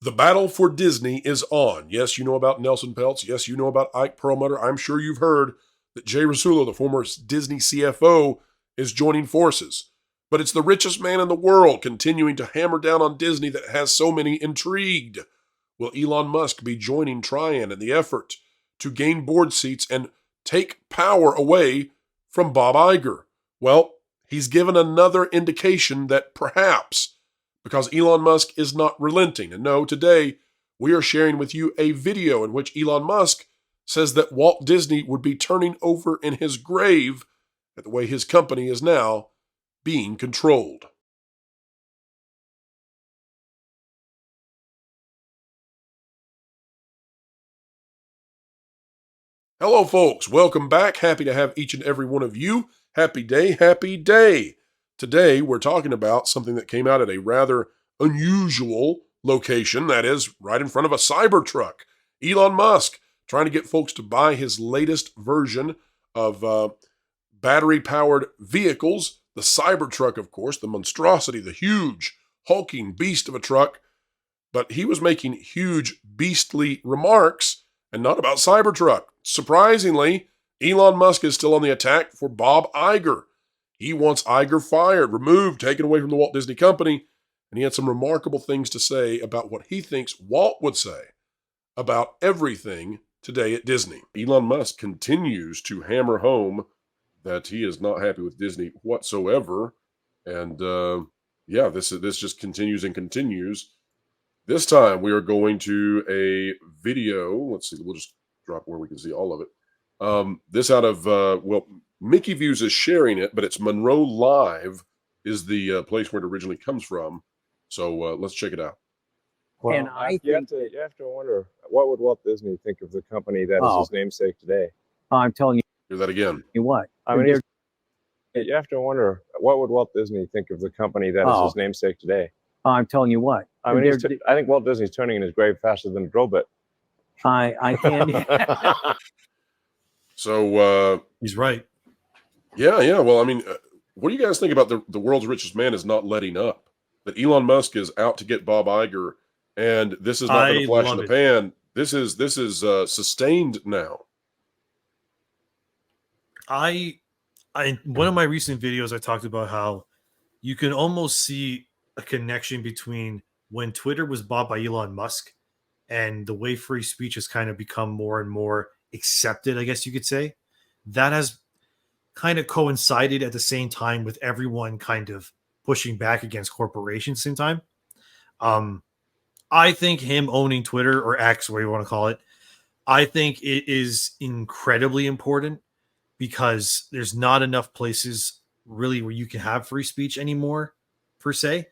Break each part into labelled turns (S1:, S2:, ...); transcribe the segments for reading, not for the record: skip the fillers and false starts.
S1: The battle for Disney is on. Yes, you know about Nelson Peltz. Yes, you know about Ike Perlmutter. I'm sure you've heard that Jay Rasulo, the former Disney CFO, is joining forces. But it's the richest man in the world continuing to hammer down on Disney that has so many intrigued. Will Elon Musk be joining Trian in the effort to gain board seats and take power away from Bob Iger? Well, he's given another indication that perhaps, because Elon Musk is not relenting. And no, today we are sharing with you a video in which Elon Musk says that Walt Disney would be turning over in his grave at the way his company is now being controlled. Hello, folks. Welcome back. Happy to have each and every one of you. Happy day, happy day. Today, we're talking about something that came out at a rather unusual location, that is, right in front of a Cybertruck. Elon Musk trying to get folks to buy his latest version of battery-powered vehicles. The Cybertruck, of course, the monstrosity, the huge, hulking beast of a truck. But he was making huge, beastly remarks, and not about Cybertruck. Surprisingly, Elon Musk is still on the attack for Bob Iger. He wants Iger fired, removed, taken away from the Walt Disney Company, and he had some remarkable things to say about what he thinks Walt would say about everything today at Disney. Elon Musk continues to hammer home that he is not happy with Disney whatsoever, and this just continues and continues. This time we are going to a video. Let's see, we'll just drop where we can see all of it. This out of, Mickey Views is sharing it, but it's Monroe Live is the place where it originally comes from. So let's check it out.
S2: Well, and you have to wonder, what would Walt Disney think of the company that is his namesake today?
S3: I'm telling you.
S1: Hear that again.
S3: What?
S2: I mean, you have to wonder, what would Walt Disney think of the company that is his namesake today?
S3: I'm telling you what.
S2: I mean, I think Walt Disney's turning in his grave faster than a drill bit.
S3: I can't.
S1: So
S4: he's right.
S1: Yeah. Well, I mean, what do you guys think about the world's richest man is not letting up? That Elon Musk is out to get Bob Iger, and this is not going to flash in the pan. This is sustained now.
S4: One of my recent videos, I talked about how you can almost see a connection between when Twitter was bought by Elon Musk and the way free speech has kind of become more and more accepted, I guess you could say. That has kind of coincided at the same time with everyone kind of pushing back against corporations at the same time. I think him owning Twitter, or X, whatever you want to call it, I think it is incredibly important because there's not enough places really where you can have free speech anymore, per se.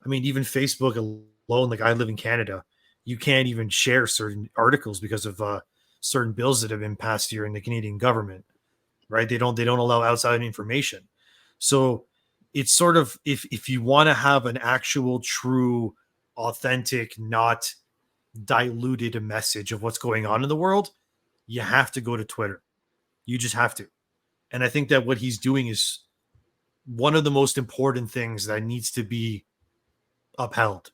S4: I mean, even Facebook alone, like I live in Canada, you can't even share certain articles because of certain bills that have been passed here in the Canadian government, right? They don't allow outside information. So it's sort of, if you want to have an actual, true, authentic, not diluted message of what's going on in the world, you have to go to Twitter. You just have to. And I think that what he's doing is one of the most important things that needs to be upheld.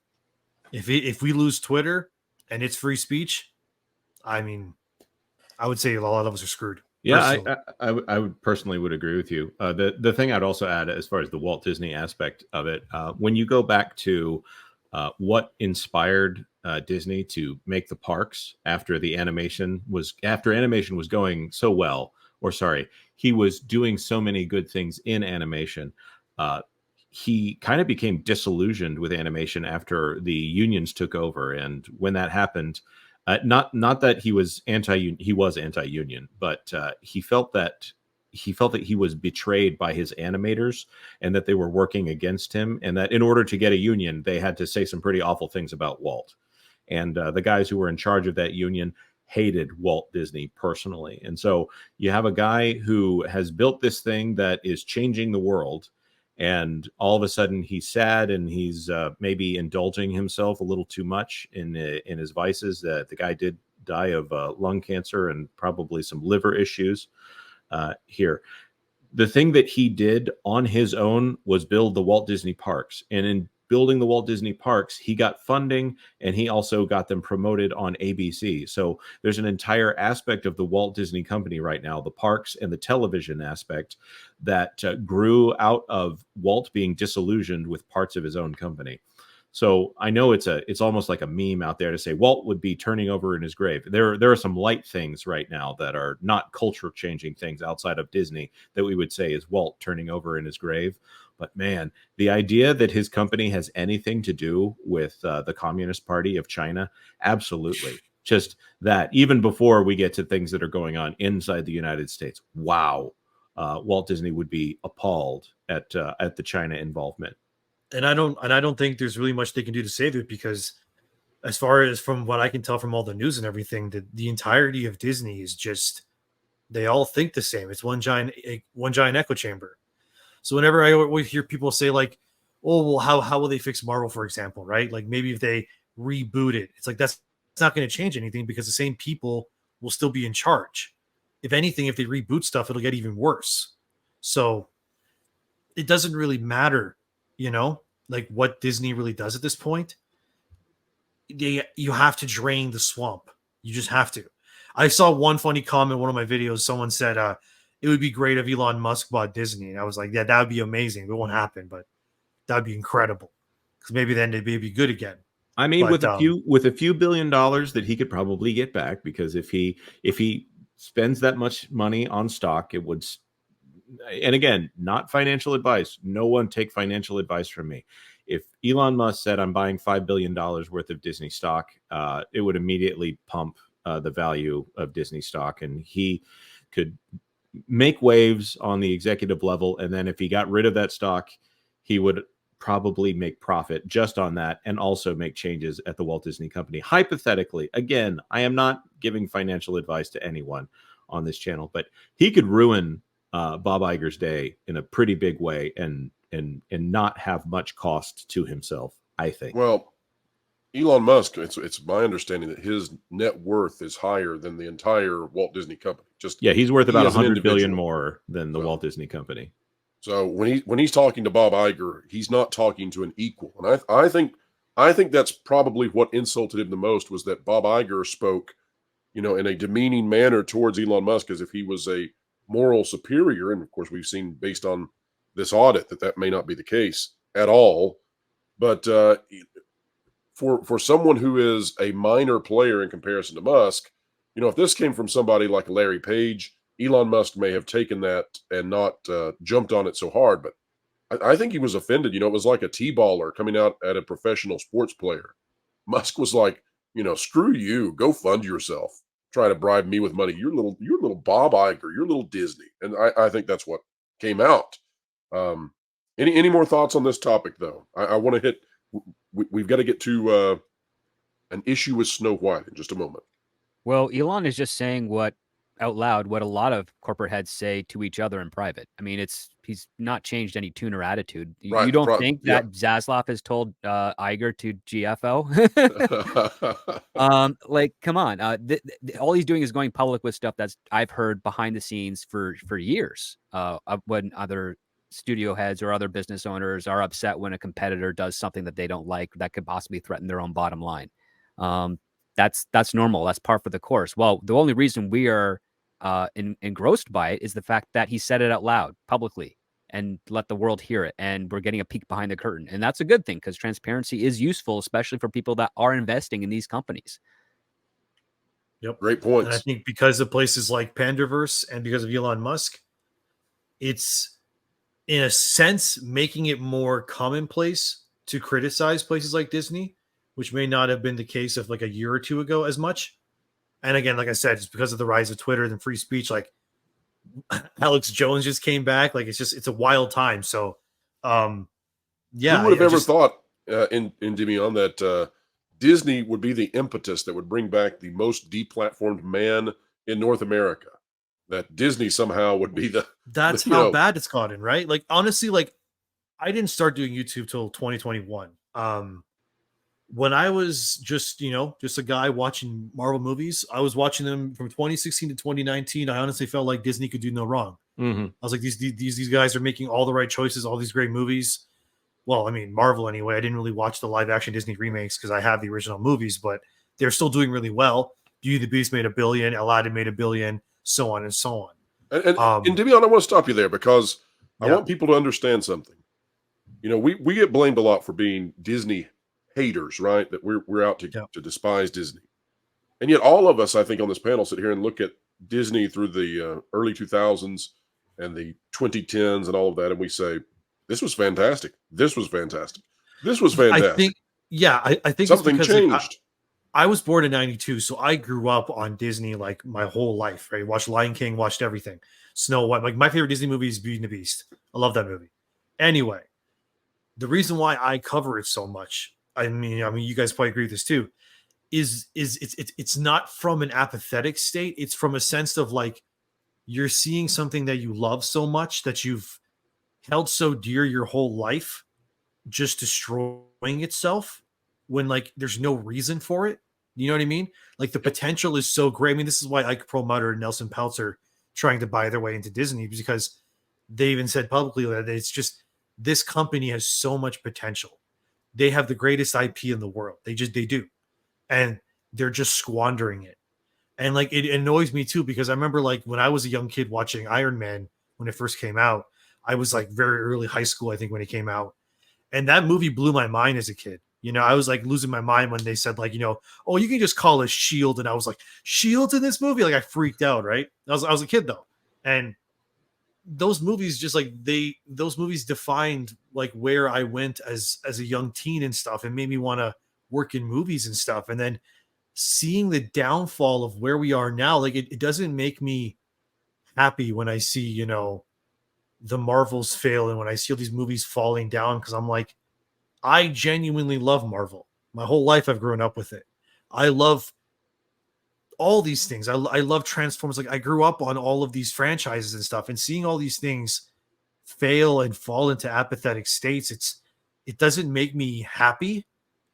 S4: If we lose Twitter and it's free speech, I mean, I would say a lot of us are screwed.
S5: Yeah, I would personally would agree with you. The thing I'd also add, as far as the Walt Disney aspect of it, when you go back to what inspired Disney to make the parks after animation was going so well, or sorry, he was doing so many good things in animation. He kind of became disillusioned with animation after the unions took over, and when that happened, not that he was anti-union, but he felt that he was betrayed by his animators and that they were working against him, and that in order to get a union, they had to say some pretty awful things about Walt. And the guys who were in charge of that union hated Walt Disney personally. And so you have a guy who has built this thing that is changing the world, and all of a sudden he's sad and he's maybe indulging himself a little too much in his vices. The guy did die of lung cancer and probably some liver issues here. The thing that he did on his own was build the Walt Disney parks. And in building the Walt Disney parks, he got funding and he also got them promoted on ABC. So there's an entire aspect of the Walt Disney Company right now, the parks and the television aspect, that grew out of Walt being disillusioned with parts of his own company. So I know it's almost like a meme out there to say Walt would be turning over in his grave. There are some light things right now that are not culture changing things outside of Disney that we would say is Walt turning over in his grave. But man, the idea that his company has anything to do with the Communist Party of China, absolutely. Just that, even before we get to things that are going on inside the United States. Wow. Walt Disney would be appalled at the China involvement.
S4: And I don't think there's really much they can do to save it, because as far as from what I can tell from all the news and everything, the entirety of Disney is just, they all think the same. It's one giant echo chamber. So whenever I always hear people say like, oh, well, how will they fix Marvel, for example, right? Like maybe if they reboot it, it's like that's not going to change anything because the same people will still be in charge. If anything, if they reboot stuff, it'll get even worse. So it doesn't really matter, like what Disney really does at this point. You have to drain the swamp. You just have to. I saw one funny comment in one of my videos. Someone said it would be great if Elon Musk bought Disney. And I was like, yeah, that would be amazing. It won't happen, but that would be incredible. Because maybe then they'd be good again.
S5: I mean, but, with a few $1 billion that he could probably get back, because if he spends that much money on stock, it would. And again, not financial advice. No one take financial advice from me. If Elon Musk said, I'm buying $5 billion worth of Disney stock, it would immediately pump the value of Disney stock. And he could make waves on the executive level. And then if he got rid of that stock, he would probably make profit just on that and also make changes at the Walt Disney Company. Hypothetically, again, I am not giving financial advice to anyone on this channel, but he could ruin Bob Iger's day in a pretty big way and not have much cost to himself, I think.
S1: Well, Elon Musk, it's my understanding that his net worth is higher than the entire Walt Disney Company.
S5: He's worth about $100 billion more than the Walt Disney Company.
S1: So when he's talking to Bob Iger, he's not talking to an equal. And I think that's probably what insulted him the most, was that Bob Iger spoke, in a demeaning manner towards Elon Musk as if he was a moral superior. And of course, we've seen based on this audit that may not be the case at all. But for someone who is a minor player in comparison to Musk, if this came from somebody like Larry Page, Elon Musk may have taken that and not jumped on it so hard. But I think he was offended. It was like a T-baller coming out at a professional sports player. Musk was like, screw you, go fund yourself. Try to bribe me with money. You're little Bob Iger. You're little Disney. And I think that's what came out. Any more thoughts on this topic, though? I want to hit. We've got to get to an issue with Snow White in just a moment.
S6: Well, Elon is just saying out loud what a lot of corporate heads say to each other in private. I mean, he's not changed any tune or attitude.
S1: Right,
S6: you don't think that Zaslav has told Iger to GFO? Come on. All he's doing is going public with stuff that's I've heard behind the scenes for years. When other studio heads or other business owners are upset when a competitor does something that they don't like that could possibly threaten their own bottom line. That's normal. That's par for the course. Well, the only reason we are engrossed by it is the fact that he said it out loud publicly and let the world hear it. And we're getting a peek behind the curtain. And that's a good thing, because transparency is useful, especially for people that are investing in these companies.
S4: Yep.
S1: Great points.
S4: And I think because of places like Pandaverse and because of Elon Musk, it's in a sense making it more commonplace to criticize places like Disney, which may not have been the case of like a year or two ago as much. And again, like I said, it's because of the rise of Twitter and free speech. Like Alex Jones just came back. Like it's a wild time. So,
S1: who would have ever thought in Demion that Disney would be the impetus that would bring back the most deplatformed man in North America? That Disney somehow would be
S4: that's how bad it's gotten, right? Like honestly, like I didn't start doing YouTube till 2021. When I was just a guy watching Marvel movies, I was watching them from 2016 to 2019. I honestly felt like Disney could do no wrong.
S5: Mm-hmm.
S4: I was like, these guys are making all the right choices, all these great movies. well, I mean, Marvel anyway. I didn't really watch the live action Disney remakes because I have the original movies, but they're still doing really well. Beauty and the Beast made $1 billion, Aladdin made $1 billion, so on and so on.
S1: And Divion, I want to stop you there because I
S4: Yeah.
S1: want people to understand something. You know, we get blamed a lot for being Disney haters, right? That we're out to despise Disney. And yet all of us, I think, on this panel sit here and look at Disney through the early 2000s and the 2010s and all of that, and we say, this was fantastic. This was fantastic. This was fantastic.
S4: I think
S1: something
S4: it's
S1: changed.
S4: Like, I was born in 92, so I grew up on Disney like my whole life, right? Watched Lion King, watched everything. Snow White. Like my favorite Disney movie is Beauty and the Beast. I love that movie. Anyway, the reason why I cover it so much, I mean, you guys probably agree with this too, is it's not from an apathetic state. It's from a sense of like you're seeing something that you love so much that you've held so dear your whole life just destroying itself when like there's no reason for it. You know what I mean? Like the potential is so great. I mean, this is why Ike Perlmutter and Nelson Peltz trying to buy their way into Disney, because they even said publicly that it's just this company has so much potential. They have the greatest IP in the world. They do. And they're just squandering it. And like it annoys me too, because I remember like when I was a young kid watching Iron Man when it first came out, I was like very early high school, I think, when it came out. And that movie blew my mind as a kid. You know, I was like losing my mind when they said like, you know, oh, you can just call us S.H.I.E.L.D. And I was like, S.H.I.E.L.D. in this movie? Like I freaked out, right? I was a kid though. And those movies just like those movies defined like where I went as a young teen and stuff, and made me want to work in movies and stuff. And then seeing the downfall of where we are now, like it doesn't make me happy when I see, you know, the Marvels fail and when I see all these movies falling down, because I'm like, I genuinely love Marvel. My whole life I've grown up with it. I love all these things. I love Transformers. Like I grew up on all of these franchises and stuff, and seeing all these things fail and fall into apathetic states, it doesn't make me happy.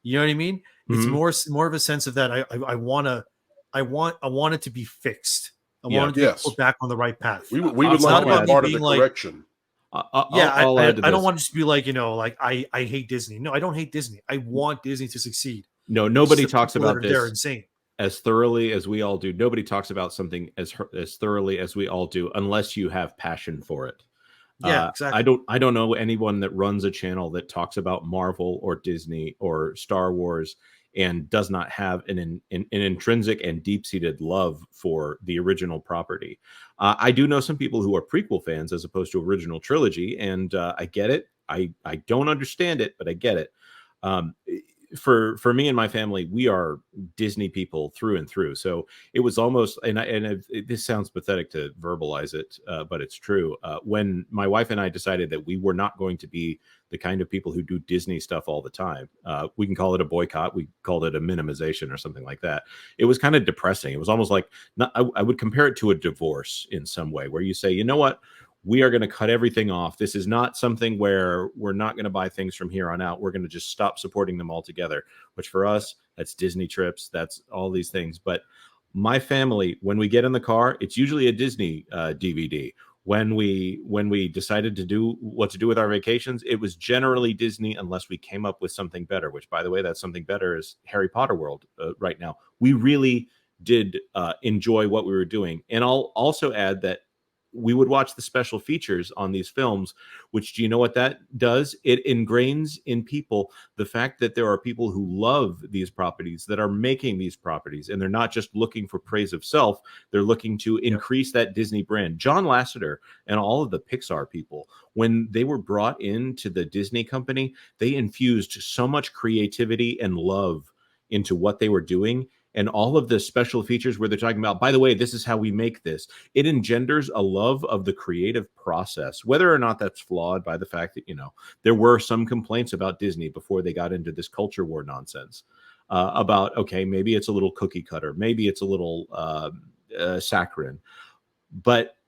S4: You know what I mean? It's more of a sense of that I want it to be fixed. I want it to be put back on the right path.
S1: We would like to be part of the correction.
S4: I don't want to just be like, you know, like I hate Disney. No, I don't hate Disney. I want Disney to succeed.
S5: No, nobody talks about this.
S4: They're insane.
S5: As thoroughly as we all do. Nobody talks about something as thoroughly as we all do, unless you have passion for it.
S4: Yeah, exactly.
S5: I don't know anyone that runs a channel that talks about Marvel or Disney or Star Wars and does not have an intrinsic and deep-seated love for the original property. I do know some people who are prequel fans as opposed to original trilogy, and I get it. I don't understand it, but I get it. For me and my family, we are Disney people through and through. So it was almost, this sounds pathetic to verbalize it, but it's true. When my wife and I decided that we were not going to be the kind of people who do Disney stuff all the time, we can call it a boycott. We called it a minimization or something like that. It was kind of depressing. It was almost like, I would compare it to a divorce in some way, where you say, you know what? We are going to cut everything off. This is not something where we're not going to buy things from here on out. We're going to just stop supporting them altogether, which for us, that's Disney trips. That's all these things. But my family, when we get in the car, it's usually a Disney DVD. When we decided to do what to do with our vacations, it was generally Disney, unless we came up with something better, which, by the way, that something better is Harry Potter World right now. We really did enjoy what we were doing. And I'll also add that we would watch the special features on these films, which, do you know what that does? It ingrains in people the fact that there are people who love these properties, that are making these properties, and they're not just looking for praise of self. They're looking to increase that Disney brand. John Lasseter and all of the Pixar people, when they were brought into the Disney company, they infused so much creativity and love into what they were doing. And all of the special features where they're talking about, by the way, this is how we make this. It engenders a love of the creative process, whether or not that's flawed by the fact that, you know, there were some complaints about Disney before they got into this culture war nonsense about, okay, maybe it's a little cookie cutter. Maybe it's a little saccharine. But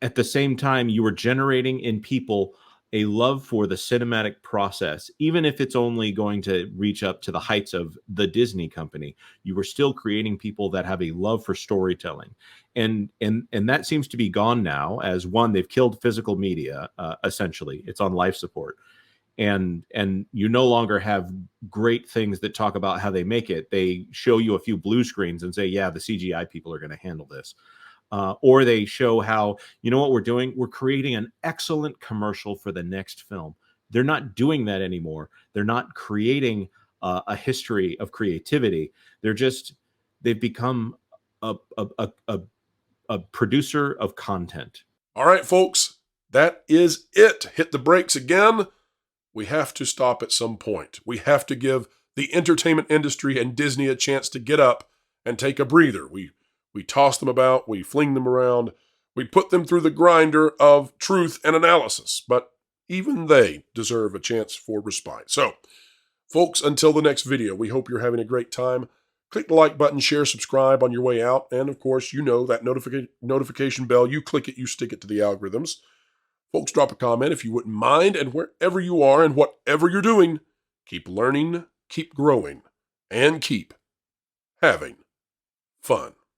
S5: at the same time, you were generating in people a love for the cinematic process, even if it's only going to reach up to the heights of the Disney company. You were still creating people that have a love for storytelling, and that seems to be gone now. As one, they've killed physical media. Essentially, it's on life support, and you no longer have great things that talk about how they make it. They show you a few blue screens and say, yeah, the CGI people are going to handle this. Or they show how, you know what we're doing? We're creating an excellent commercial for the next film. They're not doing that anymore. They're not creating a history of creativity. They've become a producer of content.
S1: All right, folks, that is it. Hit the brakes again. We have to stop at some point. We have to give the entertainment industry and Disney a chance to get up and take a breather. We toss them about, we fling them around, we put them through the grinder of truth and analysis, but even they deserve a chance for respite. So, folks, until the next video, we hope you're having a great time. Click the like button, share, subscribe on your way out, and of course, you know that notification bell, you click it, you stick it to the algorithms. Folks, drop a comment if you wouldn't mind, and wherever you are and whatever you're doing, keep learning, keep growing, and keep having fun.